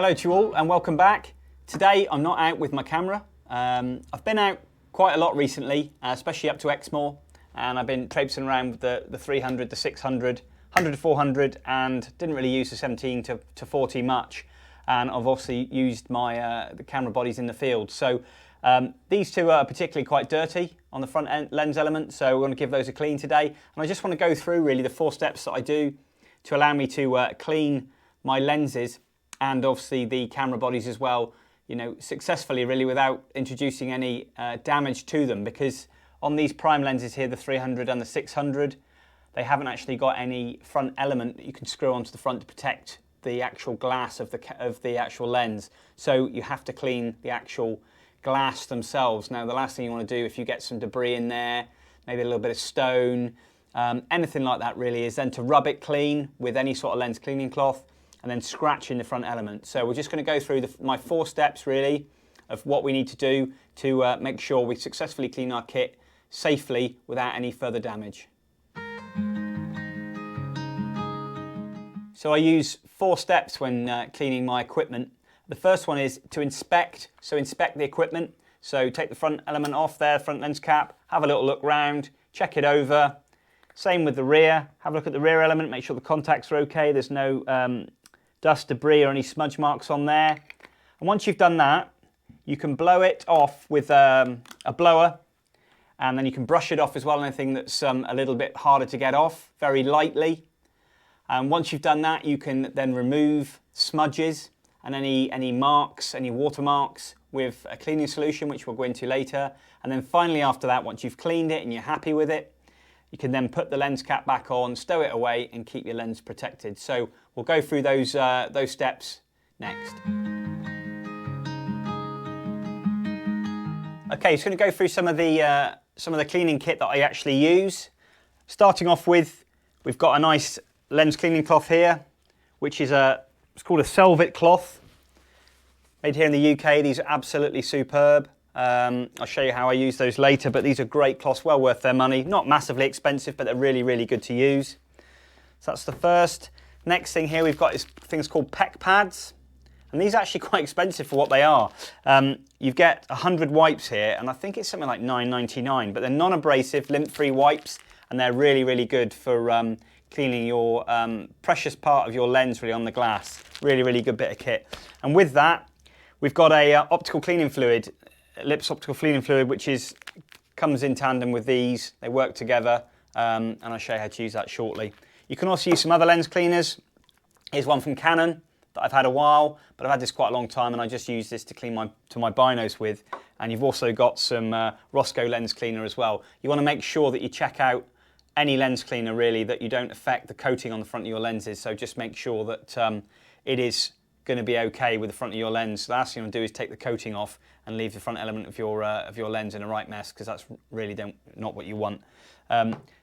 Hello to you all and welcome back. Today I'm not out with my camera. I've been out quite a lot recently, especially up to Exmoor, and I've been traipsing around with the 300, the 600, 100 to 400, and didn't really use the 17 to 40 much. And I've obviously used my the camera bodies in the field. So these two are particularly quite dirty on the front end lens element, so we're going to give those a clean today. And I just want to go through really the 4 steps that I do to allow me to clean my lenses and obviously the camera bodies as well, you know, successfully really without introducing any damage to them, because on these prime lenses here, the 300 and the 600, they haven't actually got any front element that you can screw onto the front to protect the actual glass of the actual lens. So you have to clean the actual glass themselves. Now the last thing you want to do if you get some debris in there, maybe a little bit of stone, anything like that really, is then to rub it clean with any sort of lens cleaning cloth and then scratch in the front element. So we're just going to go through my 4 steps really of what we need to do to make sure we successfully clean our kit safely without any further damage. So I use 4 steps when cleaning my equipment. The first one is to inspect, so inspect the equipment. So take the front element off there, front lens cap, have a little look round, check it over. Same with the rear, have a look at the rear element, make sure the contacts are okay, there's no dust, debris or any smudge marks on there. And once you've done that, you can blow it off with a blower, and then you can brush it off as well, anything that's a little bit harder to get off, very lightly. And once you've done that, you can then remove smudges and any marks, any watermarks with a cleaning solution, which we'll go into later. And then finally after that, once you've cleaned it and you're happy with it, you can then put the lens cap back on, stow it away and keep your lens protected. So we'll go through those steps next. Okay, so I'm going to go through some of the cleaning kit that I actually use. Starting off with, we've got a nice lens cleaning cloth here, which is it's called a Selvet cloth. Made here in the UK, these are absolutely superb. I'll show you how I use those later, but these are great cloths, well worth their money. Not massively expensive, but they're really, really good to use. So that's the first. Next thing here we've got is things called PEC pads. And these are actually quite expensive for what they are. You get 100 wipes here, and I think it's something like $9.99, but they're non-abrasive, lint-free wipes, and they're really, really good for cleaning your precious part of your lens really on the glass. Really, really good bit of kit. And with that, we've got a optical cleaning fluid, Lips optical cleaning fluid, which comes in tandem with these. They work together, and I'll show you how to use that shortly. You can also use some other lens cleaners. Here's one from Canon that I've had a while, but I've had this quite a long time, and I just use this to clean my binos with. And you've also got some Roscoe lens cleaner as well. You want to make sure that you check out any lens cleaner really, that you don't affect the coating on the front of your lenses. So just make sure that it is going to be okay with the front of your lens. The last thing you want to do is take the coating off and leave the front element of your lens in a right mess, because that's really not what you want.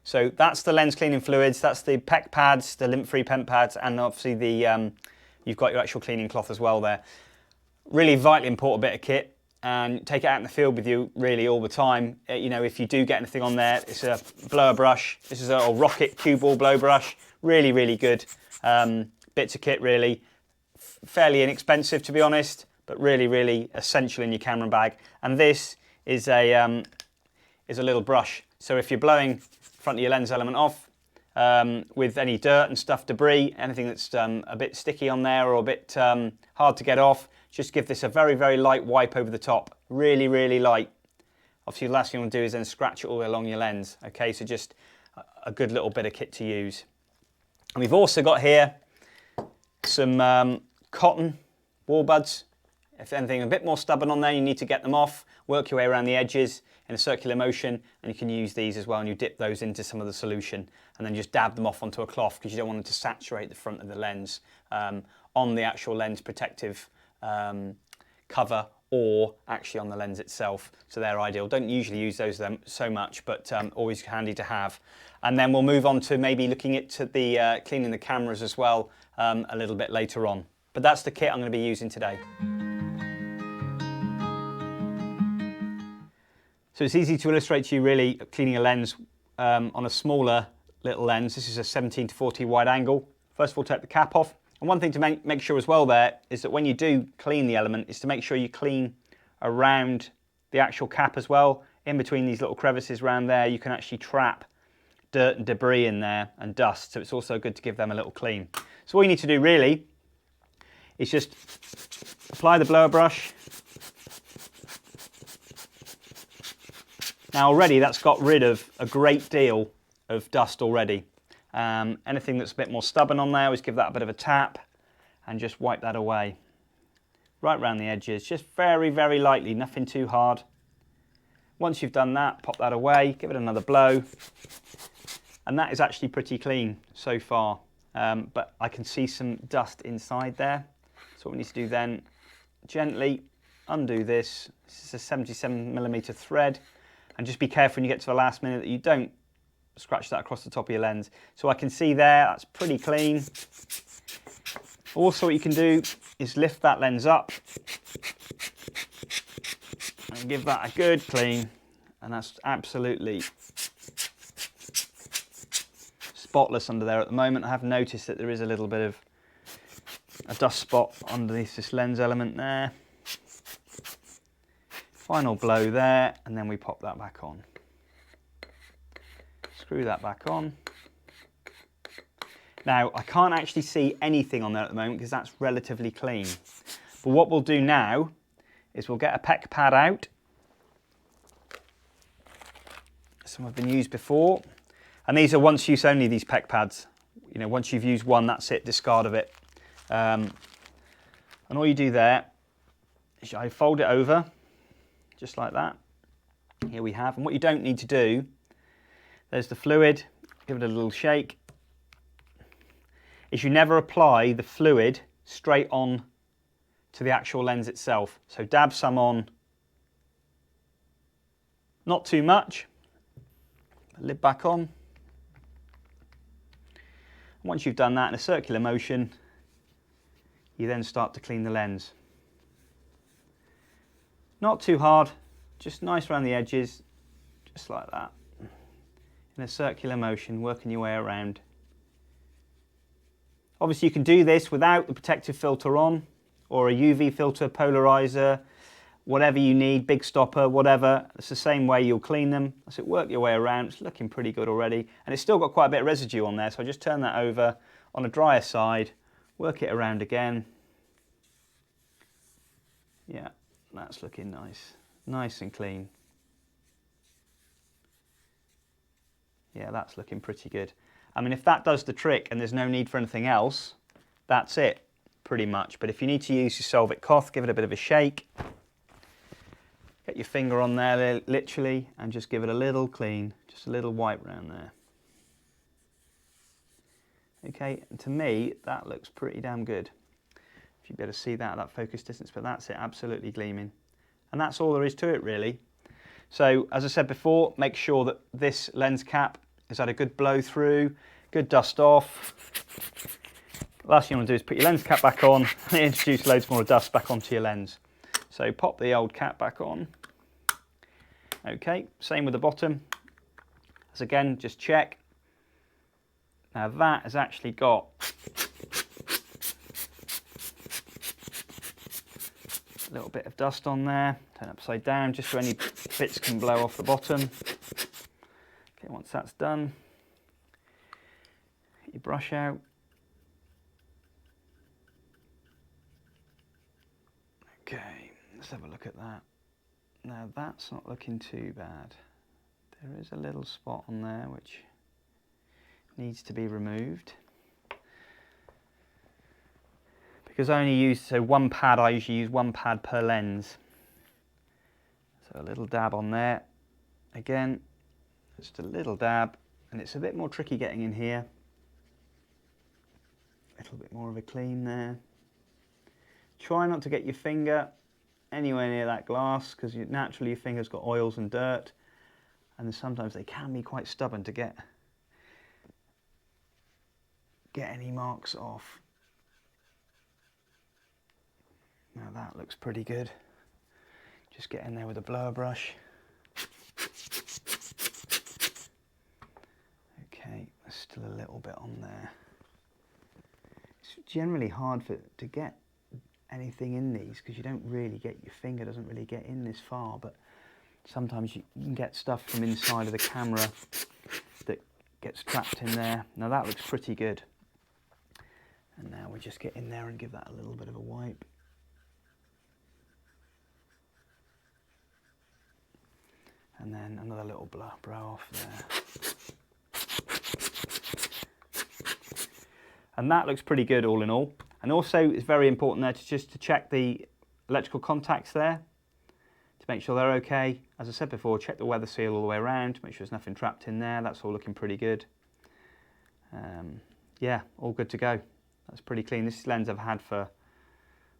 So that's the lens cleaning fluids, that's the PEC pads, the lint-free pen pads, and obviously you've got your actual cleaning cloth as well there. Really vitally important bit of kit, and take it out in the field with you really all the time. You know, if you do get anything on there, it's a blower brush. This is a Rocket cue ball blow brush. Really, really good bits of kit really. Fairly inexpensive to be honest, but really, really essential in your camera bag. And this is a little brush. So if you're blowing front of your lens element off with any dirt and stuff, debris, anything that's a bit sticky on there or a bit hard to get off, just give this a very, very light wipe over the top. Really, really light. Obviously the last thing you want to do is then scratch it all the way along your lens. Okay, so just a good little bit of kit to use. And we've also got here some cotton wall buds. If anything a bit more stubborn on there, you need to get them off, work your way around the edges in a circular motion, and you can use these as well, and you dip those into some of the solution and then just dab them off onto a cloth, because you don't want them to saturate the front of the lens on the actual lens protective cover or actually on the lens itself. So they're ideal. Don't usually use those so much, but always handy to have. And then we'll move on to maybe looking at the cleaning the cameras as well a little bit later on. But that's the kit I'm going to be using today. So it's easy to illustrate to you really cleaning a lens on a smaller little lens. This is a 17 to 40 wide angle. First of all, take the cap off. And one thing to make sure as well there is that when you do clean the element is to make sure you clean around the actual cap as well. In between these little crevices around there, you can actually trap dirt and debris in there and dust, so it's also good to give them a little clean. So all you need to do really is just apply the blower brush. Now already that's got rid of a great deal of dust already. Anything that's a bit more stubborn on there, always give that a bit of a tap and just wipe that away. Right around the edges, just very, very lightly, nothing too hard. Once you've done that, pop that away, give it another blow. And that is actually pretty clean so far. But I can see some dust inside there. So what we need to do then, gently undo this. This is a 77mm thread. And just be careful when you get to the last minute that you don't scratch that across the top of your lens. So I can see there, that's pretty clean. Also what you can do is lift that lens up and give that a good clean, and that's absolutely spotless under there at the moment. I have noticed that there is a little bit of a dust spot underneath this lens element there. Final blow there, and then we pop that back on. Screw that back on. Now, I can't actually see anything on there at the moment because that's relatively clean. But what we'll do now is we'll get a PEC pad out. Some have been used before. And these are once use only, these PEC pads. You know, once you've used one, that's it, discard of it. And all you do there is I fold it over, just like that. Here we have. And what you don't need to do, there's the fluid, give it a little shake, is you never apply the fluid straight on to the actual lens itself. So dab some on, not too much, lid back on. Once you've done that in a circular motion, you then start to clean the lens. Not too hard, just nice around the edges, just like that. In a circular motion, working your way around. Obviously you can do this without the protective filter on, or a UV filter, polarizer, whatever you need, big stopper, whatever. It's the same way you'll clean them. So work your way around, it's looking pretty good already. And it's still got quite a bit of residue on there, so I just turn that over on a drier side, work it around again. Yeah, that's looking nice. Nice and clean. Yeah, that's looking pretty good. I mean, if that does the trick and there's no need for anything else, that's it, pretty much. But if you need to use your solvent cloth, give it a bit of a shake. Get your finger on there, literally, and just give it a little clean, just a little wipe around there. Okay, and to me, that looks pretty damn good. If you better see that at that focus distance, but that's it, absolutely gleaming. And that's all there is to it, really. So, as I said before, make sure that this lens cap has had a good blow through, good dust off. Last thing you want to do is put your lens cap back on and introduce loads more dust back onto your lens. So pop the old cap back on. Okay, same with the bottom. As again, just check. Now that has actually got a little bit of dust on there. Turn upside down just so any bits can blow off the bottom. Okay, once that's done, get your brush out. Okay, let's have a look at that. Now that's not looking too bad. There is a little spot on there which needs to be removed. Because I only use, one pad, I usually use one pad per lens. So a little dab on there. Again, just a little dab, and it's a bit more tricky getting in here. A little bit more of a clean there. Try not to get your finger anywhere near that glass, because naturally your finger's got oils and dirt, and sometimes they can be quite stubborn to get any marks off. Now that looks pretty good. Just get in there with a blower brush. Okay, there's still a little bit on there. generally hard to get anything in these because you don't really get, your finger doesn't really get in this far, but sometimes you can get stuff from inside of the camera that gets trapped in there. Now that looks pretty good. And now we just get in there and give that a little bit of a wipe. And then another little blow off there. And that looks pretty good all in all. And also it's very important there to check the electrical contacts there to make sure they're okay. As I said before, check the weather seal all the way around, make sure there's nothing trapped in there. That's all looking pretty good. Yeah, all good to go. That's pretty clean. This lens I've had for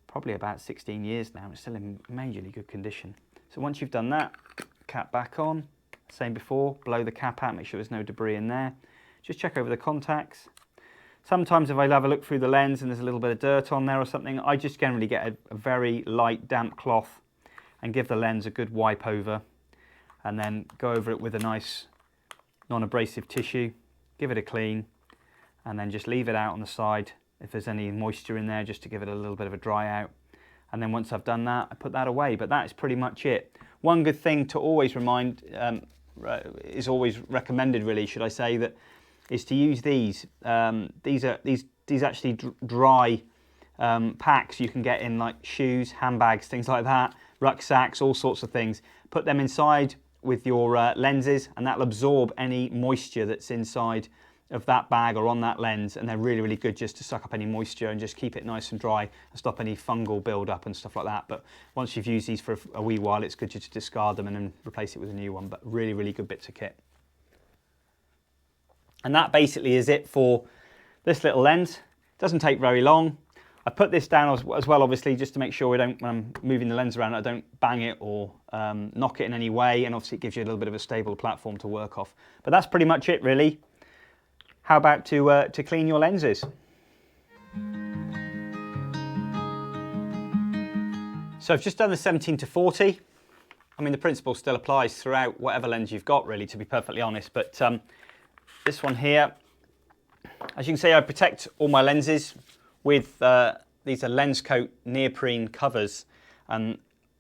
probably about 16 years now. It's still in majorly good condition. So once you've done that, cap back on. Same before, blow the cap out, make sure there's no debris in there. Just check over the contacts. Sometimes if I have a look through the lens and there's a little bit of dirt on there or something, I just generally get a very light damp cloth and give the lens a good wipe over, and then go over it with a nice non-abrasive tissue, give it a clean, and then just leave it out on the side if there's any moisture in there, just to give it a little bit of a dry out. And then once I've done that, I put that away. But that is pretty much it. One good thing to always remind, is always recommended really, should I say, that is to use these. These actually dry packs you can get in like shoes, handbags, things like that, rucksacks, all sorts of things. Put them inside with your lenses, and that'll absorb any moisture that's inside of that bag or on that lens, and they're really, really good just to suck up any moisture and just keep it nice and dry and stop any fungal build-up and stuff like that. But once you've used these for a wee while, it's good just to discard them and then replace it with a new one. But really, really good bits of kit. And that basically is it for this little lens. It doesn't take very long. I put this down as well, obviously, just to make sure we don't, when I'm moving the lens around, I don't bang it or knock it in any way. And obviously it gives you a little bit of a stable platform to work off. But that's pretty much it, really. How about to clean your lenses? So I've just done the 17-40. I mean, the principle still applies throughout whatever lens you've got, really, to be perfectly honest. But this one here, as you can see, I protect all my lenses with these are lens coat neoprene covers, and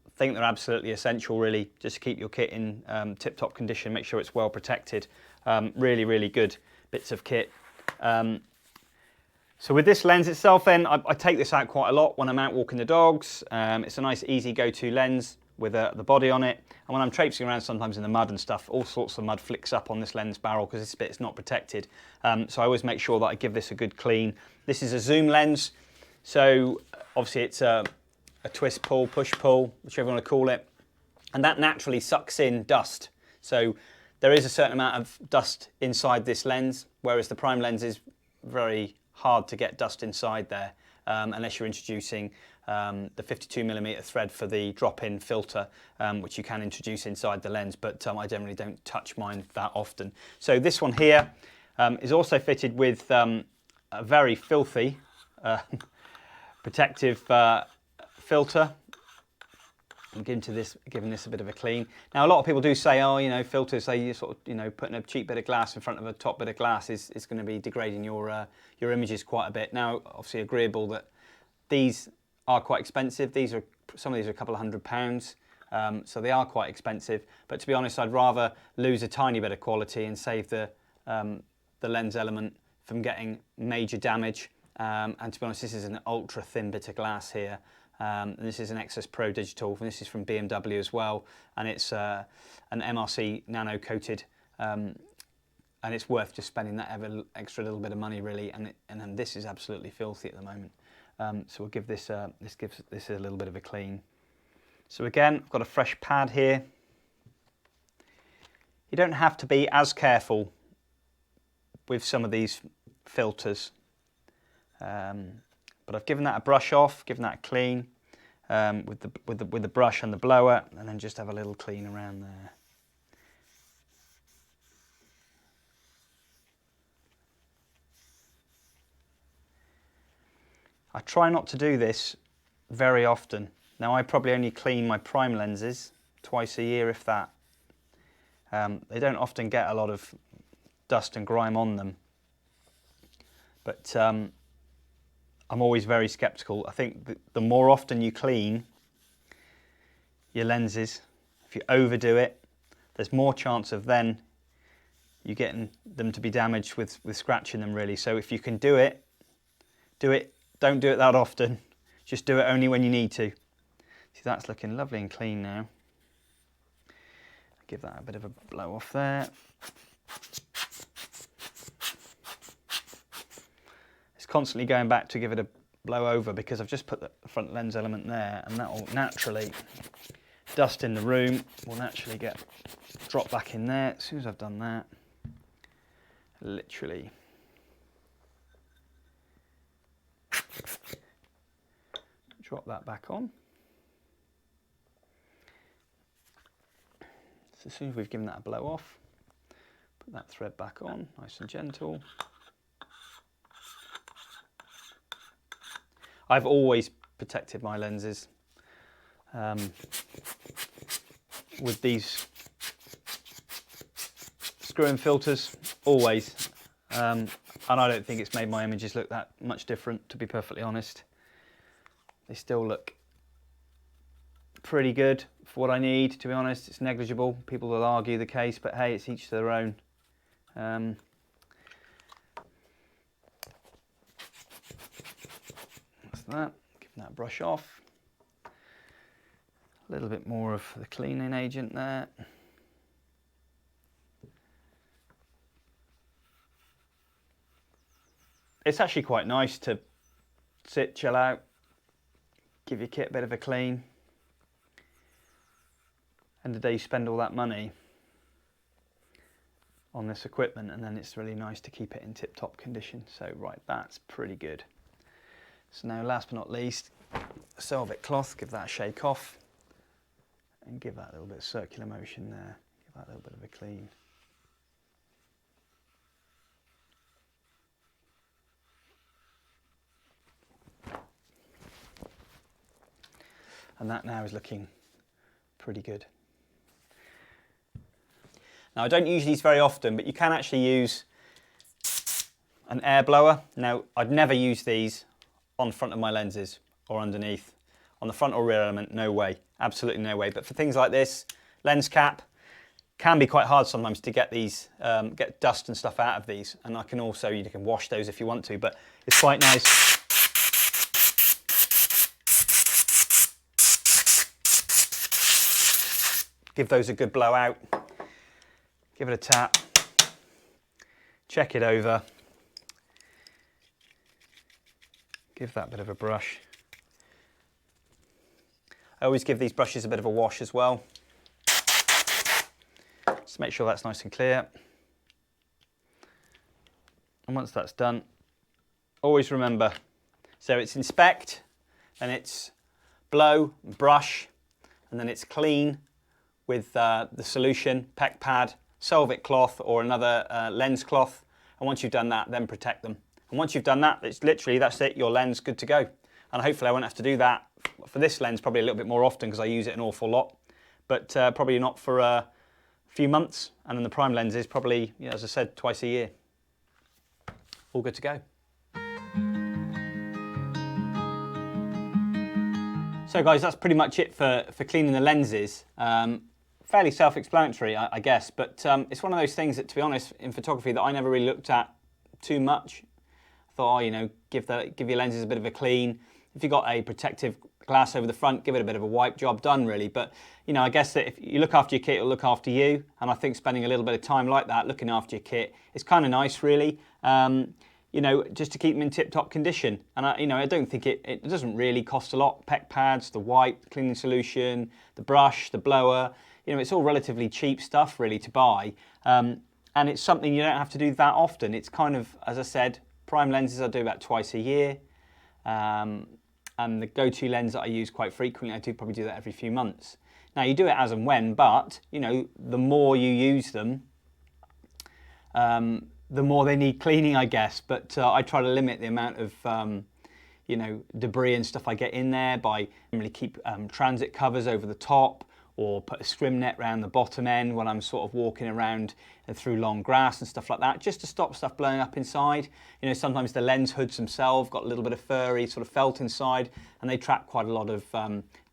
I think they're absolutely essential, really, just to keep your kit in tip-top condition, make sure it's well protected. Really, really good bits of kit. So with this lens itself then, I take this out quite a lot when I'm out walking the dogs. It's a nice easy go-to lens with the body on it. And when I'm traipsing around sometimes in the mud and stuff, all sorts of mud flicks up on this lens barrel because this bit's not protected. So I always make sure that I give this a good clean. This is a zoom lens, so obviously it's a twist pull, push pull, whichever you want to call it. And that naturally sucks in dust. So there is a certain amount of dust inside this lens, whereas the prime lens is very hard to get dust inside there, unless you're introducing the 52mm thread for the drop-in filter, which you can introduce inside the lens, but I generally don't touch mine that often. So this one here is also fitted with a very filthy protective filter. I'm giving this a bit of a clean. Now, a lot of people do say, oh, you know, filters, they sort of, you know, putting a cheap bit of glass in front of a top bit of glass is going to be degrading your images quite a bit. Now, obviously agreeable that these are quite expensive. Some of these are a couple of £100, so they are quite expensive. But to be honest, I'd rather lose a tiny bit of quality and save the lens element from getting major damage. And to be honest, this is an ultra thin bit of glass here. This is an XS Pro Digital, and this is from BMW as well, and it's an MRC nano coated, and it's worth just spending that extra little bit of money, really. And then this is absolutely filthy at the moment, so we'll give this gives this a little bit of a clean. So again, I've got a fresh pad here. You don't have to be as careful with some of these filters. But I've given that a brush off, given that a clean with the brush and the blower, and then just have a little clean around there. I try not to do this very often. Now, I probably only clean my prime lenses twice a year, if that. They don't often get a lot of dust and grime on them, but I'm always very skeptical. I think the more often you clean your lenses, if you overdo it, there's more chance of then you getting them to be damaged with scratching them really. So if you can do it, do it. Don't do it that often. Just do it only when you need to. See, that's looking lovely and clean now. Give that a bit of a blow off there. It's constantly going back to give it a blow over because I've just put the front lens element there, and that will naturally, dust in the room will naturally get dropped back in there. As soon as I've done that, literally drop that back on. So as soon as we've given that a blow off, put that thread back on, nice and gentle. I've always protected my lenses with these screw-in filters, always. And I don't think it's made my images look that much different, to be perfectly honest. They still look pretty good for what I need, to be honest. It's negligible. People will argue the case, but hey, it's each to their own. That's that. Give that brush off. A little bit more of the cleaning agent there. It's actually quite nice to sit, chill out, give your kit a bit of a clean. End of the day, you spend all that money on this equipment, and then it's really nice to keep it in tip-top condition. So right, that's pretty good. So now, last but not least, Velvet cloth. Give that a shake off and give that a little bit of circular motion there. Give that a little bit of a clean. And that now is looking pretty good. Now, I don't use these very often, but you can actually use an air blower. Now, I'd never use these on the front of my lenses or underneath. On the front or rear element, no way, absolutely no way. But for things like this, lens cap, can be quite hard sometimes to get these, get dust and stuff out of these. And I can also, you can wash those if you want to, but it's quite nice. Give those a good blowout, give it a tap, check it over, give that bit of a brush. I always give these brushes a bit of a wash as well, just make sure that's nice and clear. And once that's done, always remember, so it's inspect, then it's blow, brush, and then it's clean with the solution, PEC pad, Velvet cloth or another lens cloth. And once you've done that, then protect them. And once you've done that, it's literally, that's it, your lens good to go. And hopefully I won't have to do that for this lens probably a little bit more often because I use it an awful lot, but probably not for a few months. And then the prime lenses probably, you know, as I said, twice a year. All good to go. So guys, that's pretty much it for cleaning the lenses. Fairly self-explanatory, I guess, but it's one of those things that, to be honest, in photography that I never really looked at too much. I thought, oh, you know, give your lenses a bit of a clean. If you've got a protective glass over the front, give it a bit of a wipe, job done really. But, you know, I guess that if you look after your kit, it'll look after you. And I think spending a little bit of time like that, looking after your kit, is kind of nice really. You know, just to keep them in tip-top condition. And I don't think it doesn't really cost a lot. PEC pads, the wipe, the cleaning solution, the brush, the blower. You know, it's all relatively cheap stuff really to buy. And it's something you don't have to do that often. It's kind of, as I said, prime lenses I do about twice a year. And the go-to lens that I use quite frequently, I do probably do that every few months. Now you do it as and when, but you know, the more you use them, the more they need cleaning, I guess. But I try to limit the amount of you know, debris and stuff I get in there by generally keep transit covers over the top, or put a scrim net around the bottom end when I'm sort of walking around and through long grass and stuff like that, just to stop stuff blowing up inside. You know, sometimes the lens hoods themselves got a little bit of furry sort of felt inside, and they trap quite a lot of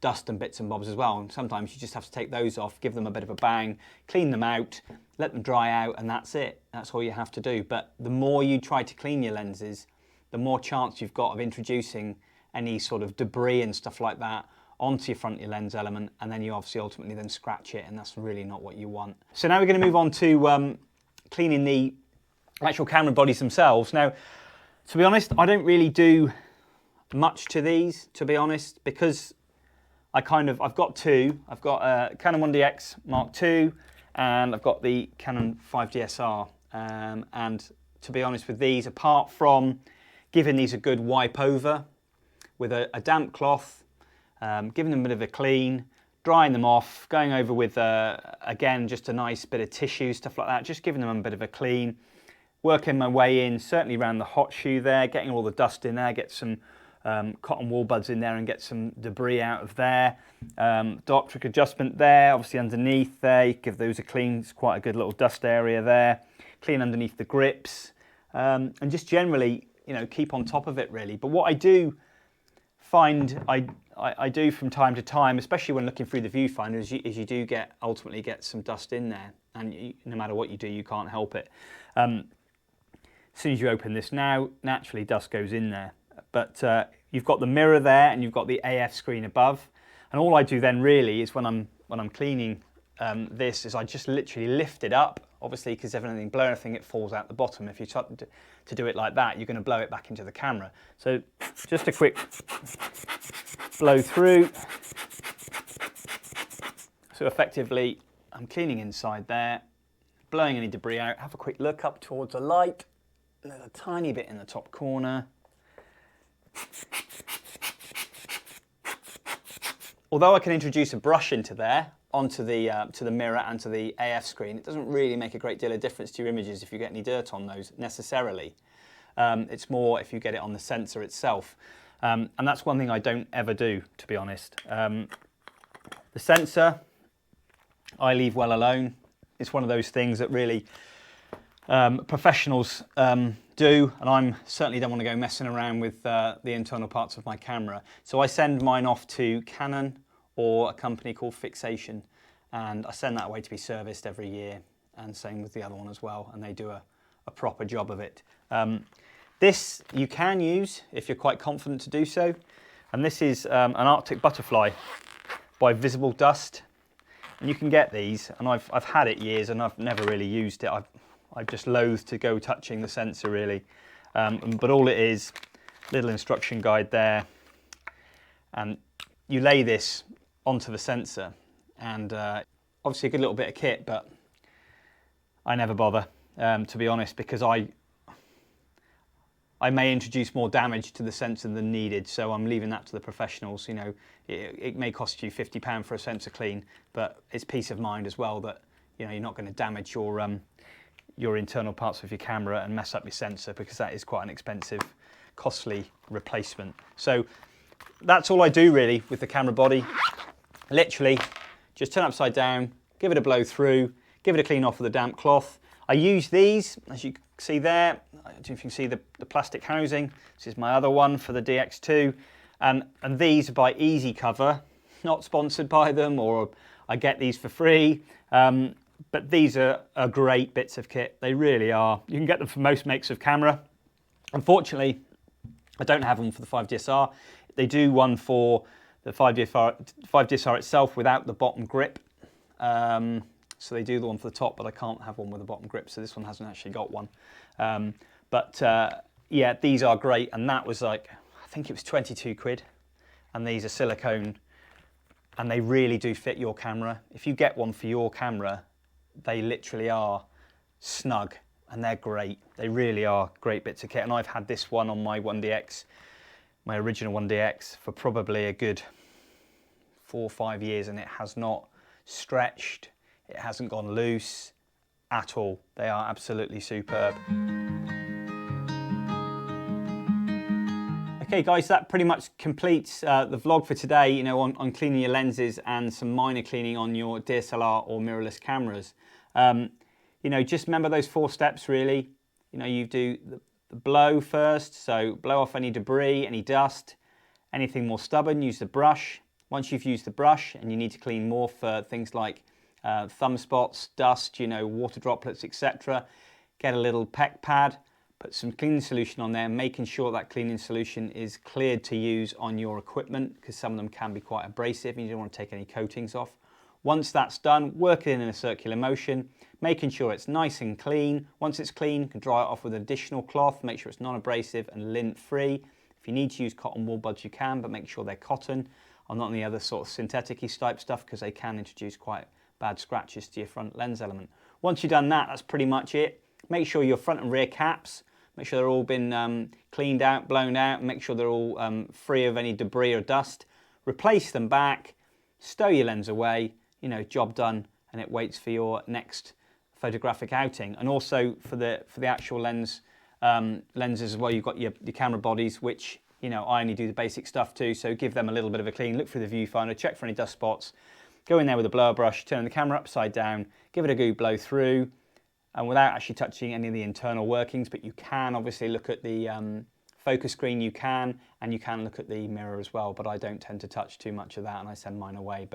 dust and bits and bobs as well. And sometimes you just have to take those off, give them a bit of a bang, clean them out, let them dry out, and that's it. That's all you have to do. But the more you try to clean your lenses, the more chance you've got of introducing any sort of debris and stuff like that onto your front of your lens element, and then you obviously ultimately then scratch it, and that's really not what you want. So now we're going to move on to cleaning the actual camera bodies themselves. Now, to be honest, I don't really do much to these, to be honest, because I've got two. I've got a Canon 1DX Mark II, and I've got the Canon 5 DSR. And to be honest with these, apart from giving these a good wipe over with a damp cloth, giving them a bit of a clean, drying them off, going over with, again, just a nice bit of tissue, stuff like that, just giving them a bit of a clean, working my way in, certainly around the hot shoe there, getting all the dust in there, get some cotton wool buds in there and get some debris out of there. Dark trick adjustment there, obviously underneath there, you give those a clean, it's quite a good little dust area there. Clean underneath the grips, and just generally, you know, keep on top of it really. But what I do find I do from time to time, especially when looking through the viewfinder, is you do ultimately get some dust in there, and no matter what you do, you can't help it. As soon as you open this now, naturally dust goes in there. But you've got the mirror there, and you've got the AF screen above, and all I do then really is when I'm cleaning this is I just literally lift it up, obviously because if anything blow anything, it falls out the bottom. If you try to do it like that, you're going to blow it back into the camera. So just a quick blow through. So effectively, I'm cleaning inside there, blowing any debris out. Have a quick look up towards the light. There's a tiny bit in the top corner. Although I can introduce a brush into there, onto the to the mirror and to the AF screen, it doesn't really make a great deal of difference to your images if you get any dirt on those necessarily. It's more if you get it on the sensor itself. And that's one thing I don't ever do, to be honest. The sensor, I leave well alone. It's one of those things that really professionals do, and I certainly don't want to go messing around with the internal parts of my camera. So I send mine off to Canon or a company called Fixation, and I send that away to be serviced every year, and same with the other one as well, and they do a proper job of it. This you can use if you're quite confident to do so, and this is an Arctic Butterfly by Visible Dust, and you can get these, and I've had it years and I've never really used it. I've just loathed to go touching the sensor really, but all it is, little instruction guide there, and you lay this onto the sensor, and obviously a good little bit of kit, but I never bother, to be honest, because I may introduce more damage to the sensor than needed, so I'm leaving that to the professionals. You know, it may cost you £50 for a sensor clean, but it's peace of mind as well that, you know, you're not going to damage your internal parts of your camera and mess up your sensor, because that is quite an expensive, costly replacement. So that's all I do really with the camera body. Literally just turn it upside down, give it a blow through, give it a clean off with a damp cloth. I use these, as you can see there, I don't know if you can see the plastic housing. This is my other one for the DX2, and these are by Easy Cover, not sponsored by them, or I get these for free. But these are great bits of kit. They really are. You can get them for most makes of camera. Unfortunately, I don't have them for the 5 DSR. They do one for the 5 DSR itself without the bottom grip. So they do the one for the top, but I can't have one with a bottom grip, so this one hasn't actually got one. Yeah, these are great, and that was like, I think it was 22 quid. And these are silicone, and they really do fit your camera. If you get one for your camera, they literally are snug, and they're great. They really are great bits of kit, and I've had this one on my 1DX, my original 1DX, for probably a good 4 or 5 years, and it has not stretched, it hasn't gone loose at all. They are absolutely superb. Okay guys, that pretty much completes the vlog for today, you know, on cleaning your lenses and some minor cleaning on your DSLR or mirrorless cameras. You know, just remember those 4 steps really. You know, you do the blow first, so blow off any debris, any dust, anything more stubborn, use the brush. Once you've used the brush and you need to clean more for things like thumb spots, dust, you know, water droplets, etc., get a little PEC pad, put some cleaning solution on there, making sure that cleaning solution is cleared to use on your equipment, because some of them can be quite abrasive and you don't want to take any coatings off. Once that's done, work it in a circular motion, making sure it's nice and clean. Once it's clean, you can dry it off with additional cloth, make sure it's non-abrasive and lint-free. If you need to use cotton wool buds, you can, but make sure they're cotton or not any other sort of synthetic-y type stuff, because they can introduce quite bad scratches to your front lens element. Once you've done that, that's pretty much it. Make sure your front and rear caps, make sure they're all been cleaned out, blown out, make sure they're all free of any debris or dust. Replace them back, stow your lens away, you know, job done, and it waits for your next photographic outing. And also for the actual lenses as well, you've got your camera bodies, which, you know, I only do the basic stuff too, so give them a little bit of a clean, look through the viewfinder, check for any dust spots, go in there with a blower brush, turn the camera upside down, give it a good blow through, and without actually touching any of the internal workings. But you can obviously look at the focus screen, and you can look at the mirror as well, but I don't tend to touch too much of that and I send mine away.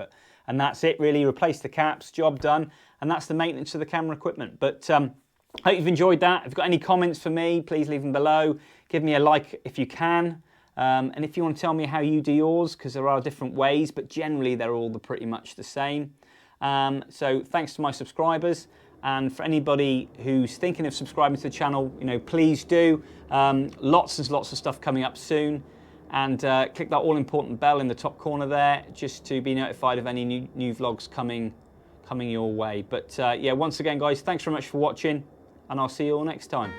And that's it really, replace the caps, job done, and that's the maintenance of the camera equipment. But hope you've enjoyed that. If you've got any comments for me, please leave them below. Give me a like if you can. And if you want to tell me how you do yours, because there are different ways, but generally they're all pretty much the same. So thanks to my subscribers, and for anybody who's thinking of subscribing to the channel, you know, please do. Lots and lots of stuff coming up soon, and click that all important bell in the top corner there, just to be notified of any new vlogs coming your way. But yeah, once again guys, thanks very much for watching, and I'll see you all next time.